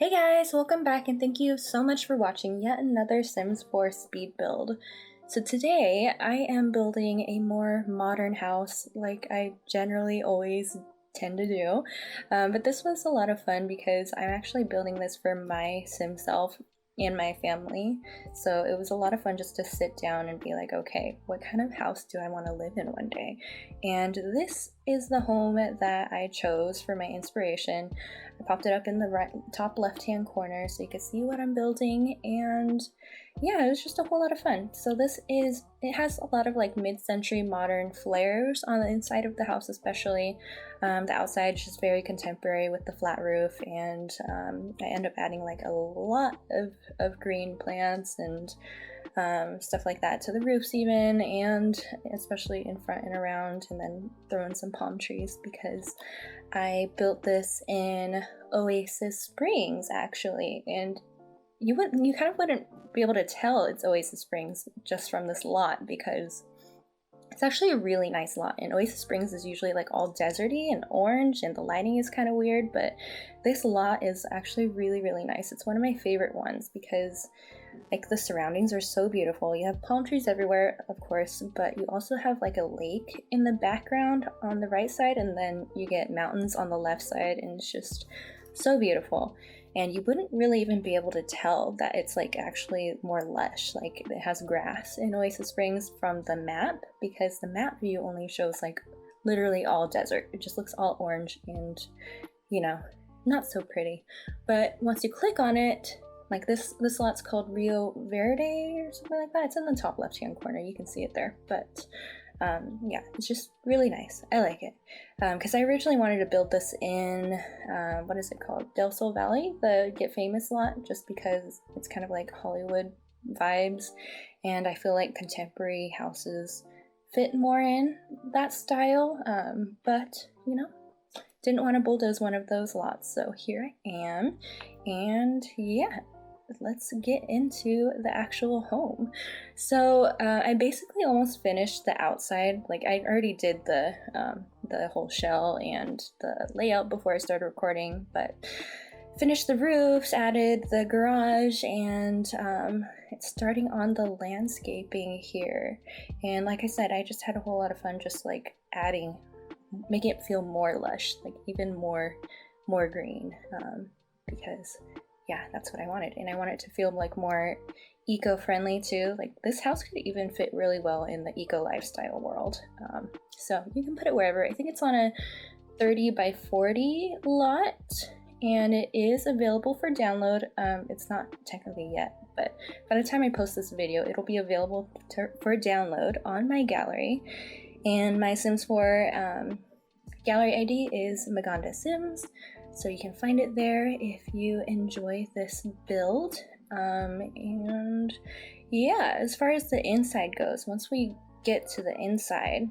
Hey guys, welcome back and thank you so much for watching yet another Sims 4 speed build. So today I am building a more modern house like I generally always tend to do, but this was a lot of fun because I'm actually building this for my Sim self and my family. So it was a lot of fun just to sit down and be like, okay, what kind of house do I want to live in one day? And this is the home that I chose for my inspiration. I popped it up in the top left-hand corner so you can see what I'm building, and yeah, it was just a whole lot of fun. So it has a lot of like mid-century modern flares on the inside of the house, especially. The outside is just very contemporary with the flat roof, and I end up adding like a lot of green plants and stuff like that to the roofs even, and especially in front and around, and then throw in some palm trees because I built this in Oasis Springs actually, and you kind of wouldn't be able to tell it's Oasis Springs just from this lot because it's actually a really nice lot, and Oasis Springs is usually like all deserty and orange and the lighting is kind of weird, but this lot is actually really, really nice. It's one of my favorite ones because like the surroundings are so beautiful. You have palm trees everywhere, of course, but you also have like a lake in the background on the right side, and then you get mountains on the left side, and it's just so beautiful. And you wouldn't really even be able to tell that it's like actually more lush, like it has grass in Oasis Springs from the map, because the map view only shows like literally all desert. It just looks all orange and, you know, not so pretty. But once you click on it, like this lot's called Rio Verde or something like that. It's in the top left-hand corner. You can see it there. But yeah, it's just really nice. I like it. Because I originally wanted to build this in, what is it called? Del Sol Valley, the Get Famous lot, just because it's kind of like Hollywood vibes. And I feel like contemporary houses fit more in that style. But, you know, didn't want to bulldoze one of those lots. So here I am. And yeah, let's get into the actual home. So I basically almost finished the outside. Like I already did the whole shell and the layout before I started recording, but finished the roofs, added the garage, and it's starting on the landscaping here. And like I said, I just had a whole lot of fun just like making it feel more lush, like even more green, because yeah, that's what I wanted. And I want it to feel like more eco-friendly too. Like this house could even fit really well in the eco lifestyle world. So you can put it wherever. I think it's on a 30 by 40 lot, and it is available for download. It's not technically yet, but by the time I post this video, it'll be available for download on my gallery. And my Sims 4 gallery ID is Maganda Sims, so you can find it there if you enjoy this build. And yeah, as far as the inside goes, once we get to the inside,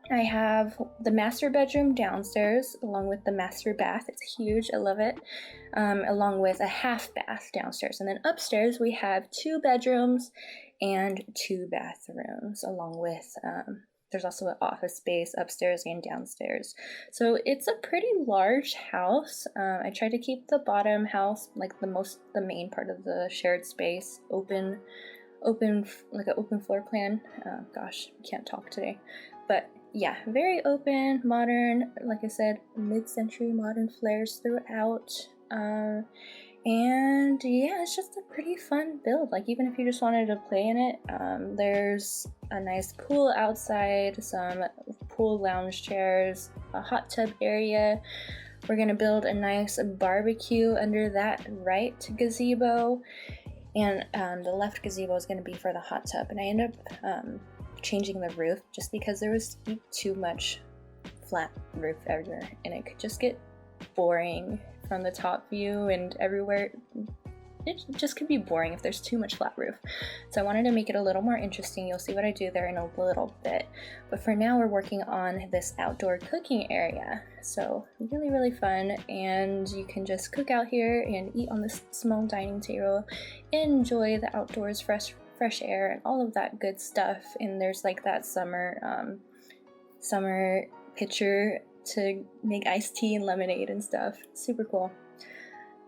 I have the master bedroom downstairs along with the master bath. It's huge, I love it, along with a half bath downstairs. And then upstairs we have 2 bedrooms and 2 bathrooms, along with there's also an office space upstairs and downstairs. So it's a pretty large house. I tried to keep the bottom house, like the main part of the shared space, open, like an open floor plan. Gosh, I can't talk today. But yeah, very open, modern, like I said, mid-century modern flares throughout. And yeah, it's just a pretty fun build. Like even if you just wanted to play in it, there's a nice pool outside, some pool lounge chairs, a hot tub area. We're gonna build a nice barbecue under that right gazebo, and the left gazebo is gonna be for the hot tub. And I end up changing the roof just because there was too much flat roof everywhere, and it could just get boring from the top view and everywhere. It just could be boring if there's too much flat roof. So I wanted to make it a little more interesting. You'll see what I do there in a little bit. But for now, we're working on this outdoor cooking area. So really, really fun. And you can just cook out here and eat on this small dining table, enjoy the outdoors, fresh air, and all of that good stuff. And there's like that summer pitcher to make iced tea and lemonade and stuff. Super cool.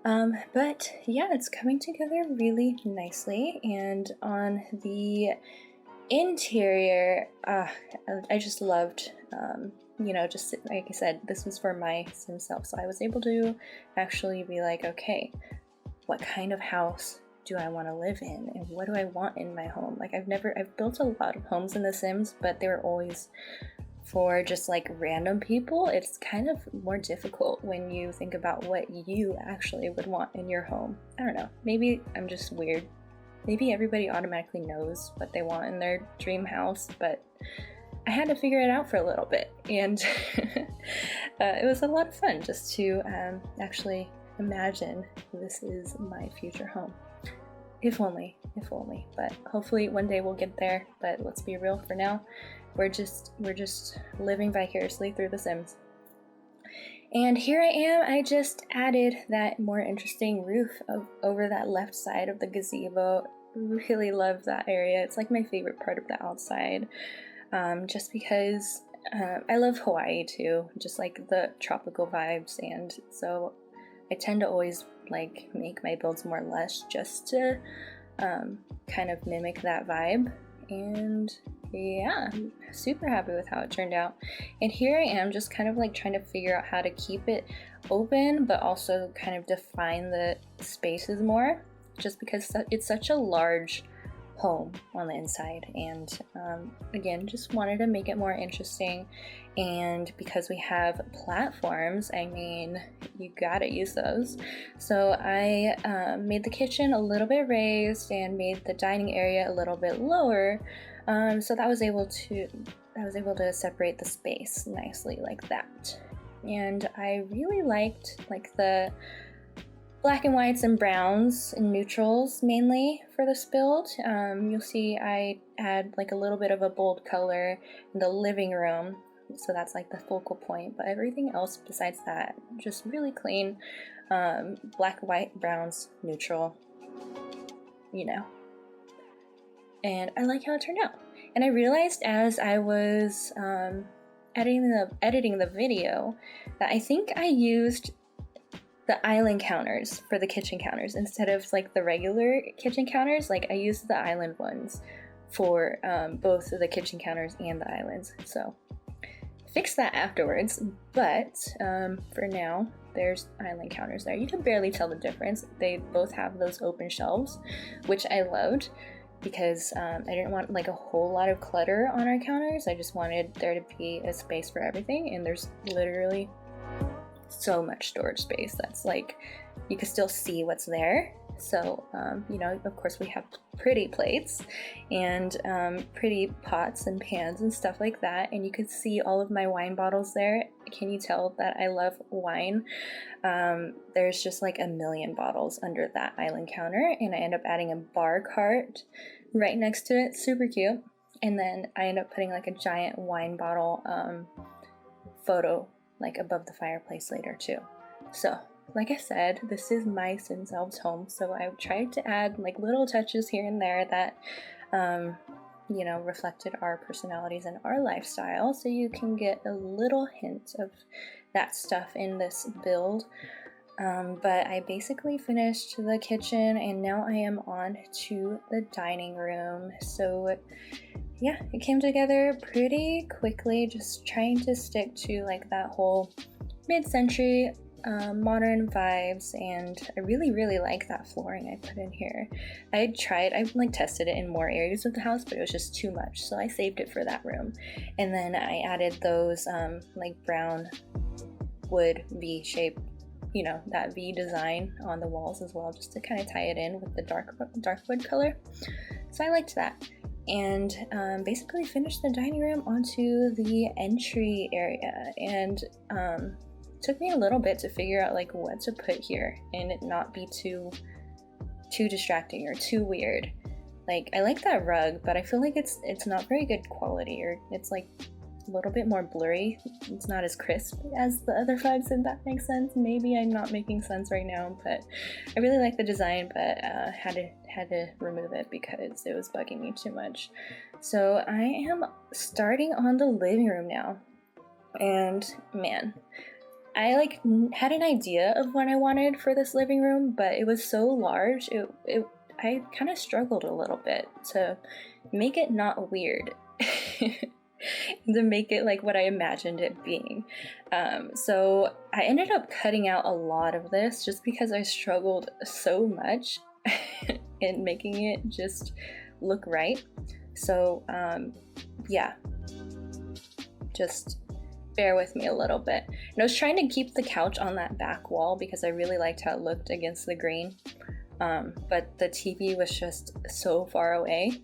But yeah, it's coming together really nicely, and on the interior, I just loved, just like I said, this was for my sim self, so I was able to actually be like, okay, what kind of house do I want to live in, and what do I want in my home? Like I've built a lot of homes in The Sims, but they were always for just like random people. It's kind of more difficult when you think about what you actually would want in your home. I don't know, maybe I'm just weird. Maybe everybody automatically knows what they want in their dream house, but I had to figure it out for a little bit, and it was a lot of fun just to actually imagine this is my future home. If only, but hopefully one day we'll get there. But let's be real, for now, we're just living vicariously through The Sims. And here I am. I just added that more interesting roof over that left side of the gazebo. Really love that area. It's like my favorite part of the outside, just because I love Hawaii too, just like the tropical vibes, and so I tend to always like make my builds more lush just to kind of mimic that vibe. And yeah, I'm super happy with how it turned out. And here I am just kind of like trying to figure out how to keep it open but also kind of define the spaces more, just because it's such a large home on the inside, and again, just wanted to make it more interesting. And because we have platforms, I mean, you gotta use those. So I made the kitchen a little bit raised and made the dining area a little bit lower, so that was able to separate the space nicely like that. And I really liked like the black and whites and browns and neutrals mainly for this build. You'll see I add like a little bit of a bold color in the living room, so that's like the focal point, but everything else besides that, just really clean, black, white, browns, neutral, you know. And I like how it turned out. And I realized as I was editing the video that I think I used the island counters for the kitchen counters instead of like the regular kitchen counters. Like I used the island ones for both the kitchen counters and the islands. So fix that afterwards, but for now there's island counters there. You can barely tell the difference. They both have those open shelves, which I loved because I didn't want like a whole lot of clutter on our counters. I just wanted there to be a space for everything, and there's literally so much storage space that's like you can still see what's there. So of course we have pretty plates and pretty pots and pans and stuff like that, and you can see all of my wine bottles there. Can you tell that I love wine? There's just like a million bottles under that island counter, and I end up adding a bar cart right next to it, super cute. And then I end up putting like a giant wine bottle photo like above the fireplace later too. So like I said, this is my Sim Selves home, so I tried to add like little touches here and there that reflected our personalities and our lifestyle, so you can get a little hint of that stuff in this build. But I basically finished the kitchen, and now I am on to the dining room. So yeah, it came together pretty quickly, just trying to stick to like that whole mid-century modern vibes, and I really like that flooring I put in here. I like tested it in more areas of the house, but it was just too much, so I saved it for that room. And then I added those like brown wood V shape, that V design on the walls as well, just to kind of tie it in with the dark wood color. So I liked that. And basically finished the dining room onto the entry area, and took me a little bit to figure out like what to put here and it not be too distracting or too weird. Like I like that rug, but I feel like it's not very good quality, or it's like a little bit more blurry. It's not as crisp as the other rugs, if that makes sense. Maybe I'm not making sense right now, but I really like the design, but had to remove it because it was bugging me too much. So I am starting on the living room now, and man, I like had an idea of what I wanted for this living room, but it was so large, I kind of struggled a little bit to make it not weird. To make it like what I imagined it being. So I ended up cutting out a lot of this just because I struggled so much in making it just look right. So yeah, just bear with me a little bit. And I was trying to keep the couch on that back wall because I really liked how it looked against the green. But the TV was just so far away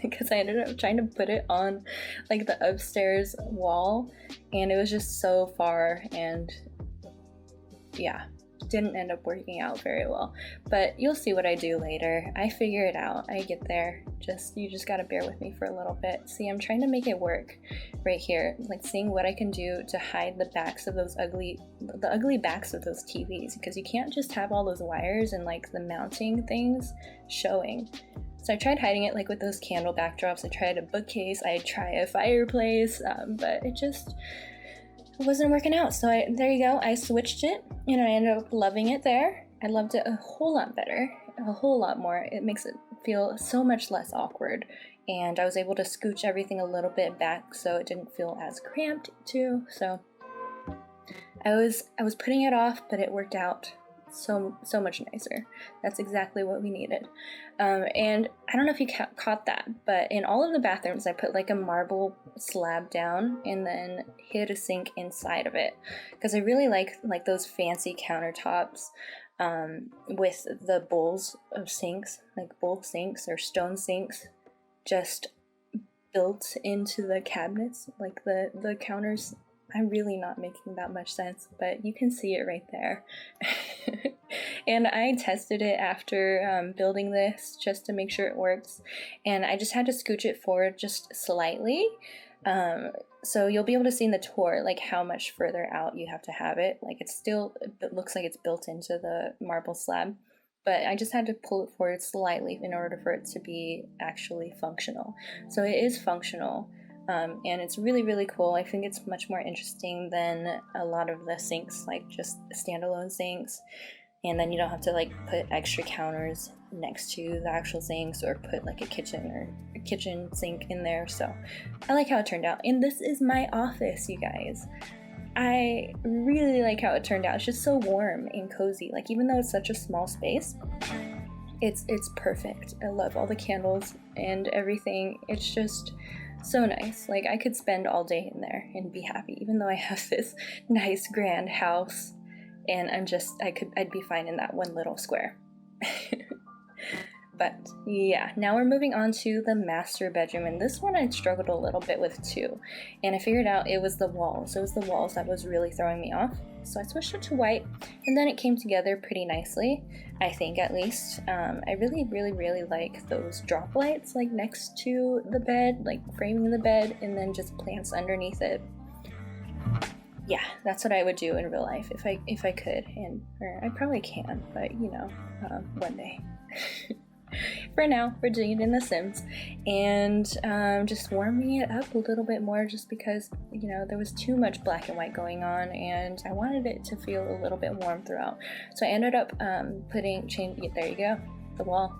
because I ended up trying to put it on like the upstairs wall, and it was just so far, and yeah, didn't end up working out very well. But you'll see what I do later. I figure it out. I get there. You just gotta bear with me for a little bit. See, I'm trying to make it work right here, like seeing what I can do to hide the backs of those ugly backs of those TVs, because you can't just have all those wires and like the mounting things showing. So I tried hiding it like with those candle backdrops. I tried a bookcase, I tried a fireplace, but it just wasn't working out. So there you go, I switched it and I ended up loving it there. I loved it a whole lot better, a whole lot more. It makes it feel so much less awkward, and I was able to scooch everything a little bit back so it didn't feel as cramped too. So I was putting it off, but it worked out so much nicer. That's exactly what we needed. And I don't know if you caught that, but in all of the bathrooms I put like a marble slab down and then hid a sink inside of it, because I really like those fancy countertops with the bowls of sinks, like bowl sinks or stone sinks just built into the cabinets, like the counters. I'm really not making that much sense, but you can see it right there. And I tested it after building this just to make sure it works, and I just had to scooch it forward just slightly. So you'll be able to see in the tour like how much further out you have to have it. Like it looks like it's built into the marble slab, but I just had to pull it forward slightly in order for it to be actually functional. So it is functional. And it's really cool. I think it's much more interesting than a lot of the sinks, like just standalone sinks, and then you don't have to like put extra counters next to the actual sinks or put like a kitchen sink in there. So I like how it turned out. And this is my office, you guys. I really like how it turned out. It's just so warm and cozy. Like even though it's such a small space, it's perfect. I love all the candles and everything. It's just so nice. Like I could spend all day in there and be happy, even though I have this nice grand house, and I'd be fine in that one little square. But yeah, now we're moving on to the master bedroom, and this one I struggled a little bit with too, and I figured out it was the walls. It was the walls that was really throwing me off. So I switched it to white, and then it came together pretty nicely, I think, at least. I really like those drop lights like next to the bed, like framing the bed, and then just plants underneath it. Yeah, that's what I would do in real life if I could, or I probably can, but you know, one day. For now, we're doing it in The Sims, and just warming it up a little bit more, just because, you know, there was too much black and white going on, and I wanted it to feel a little bit warm throughout. So I ended up there you go, the wall.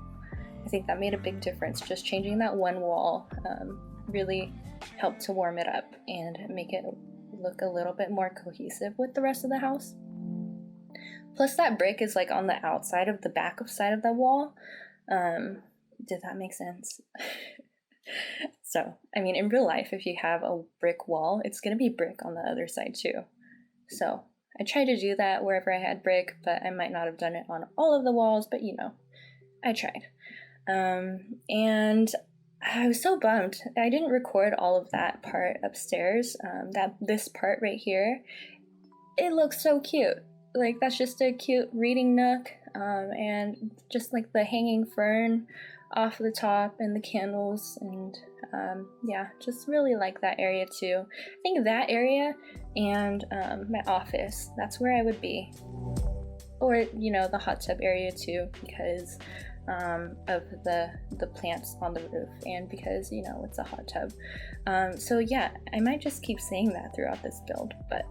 I think that made a big difference. Just changing that one wall really helped to warm it up and make it look a little bit more cohesive with the rest of the house. Plus that brick is like on the outside of the back side of the wall. Did that make sense? So, I mean, in real life, if you have a brick wall, it's gonna be brick on the other side too. So I tried to do that wherever I had brick, but I might not have done it on all of the walls, but you know, I tried. And I was so bummed. I didn't record all of that part upstairs. This part right here, it looks so cute. Like that's just a cute reading nook, and just like the hanging fern off the top and the candles, and yeah, just really like that area too. I think that area and my office, that's where I would be. Or, you know, the hot tub area too, because of the plants on the roof, and because, you know, it's a hot tub. So yeah, I might just keep saying that throughout this build, but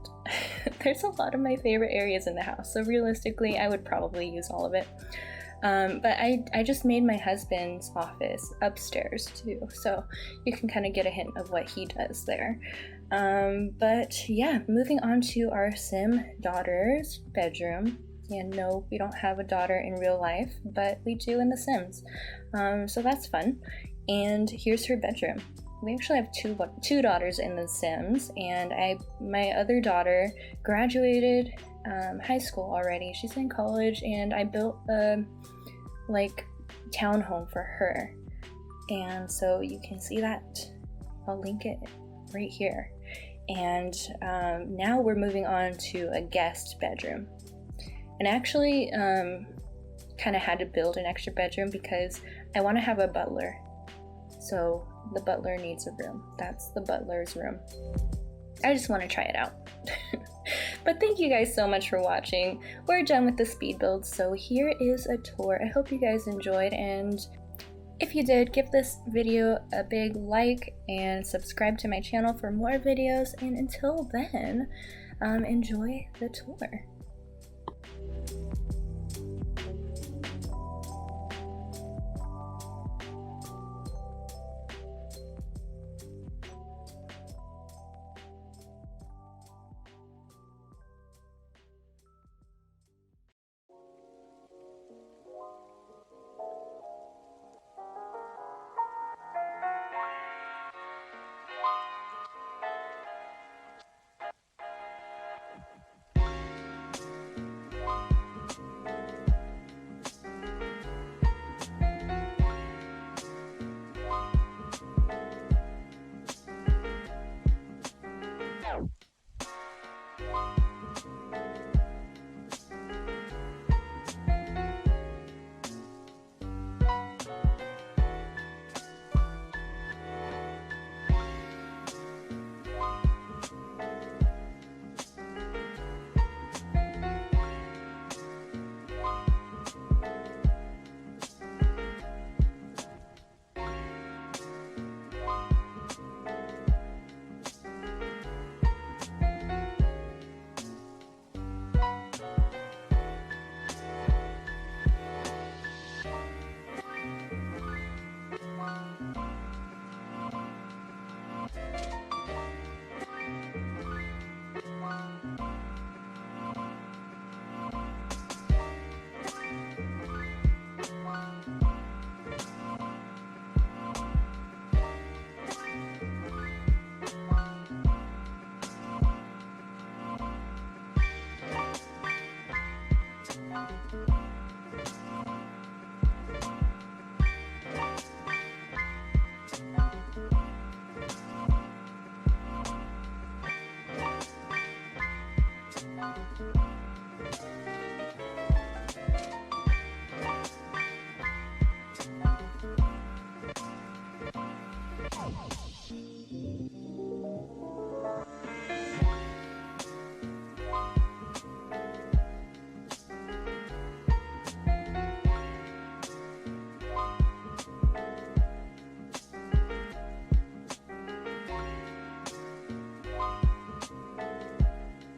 there's a lot of my favorite areas in the house, so realistically I would probably use all of it. But I just made my husband's office upstairs too, so you can kind of get a hint of what he does there. But yeah, moving on to our sim daughter's bedroom. And no, we don't have a daughter in real life, but we do in The Sims. So that's fun. And here's her bedroom. We actually have two daughters in The Sims, and my other daughter graduated high school already. She's in college, and I built a townhome for her. And so you can see that. I'll link it right here. And now we're moving on to a guest bedroom. And I actually kind of had to build an extra bedroom because I want to have a butler. So the butler needs a room. That's the butler's room. I just want to try it out. But thank you guys so much for watching. We're done with the speed build, so here is a tour. I hope you guys enjoyed, and if you did, give this video a big like and subscribe to my channel for more videos, and until then, enjoy the tour.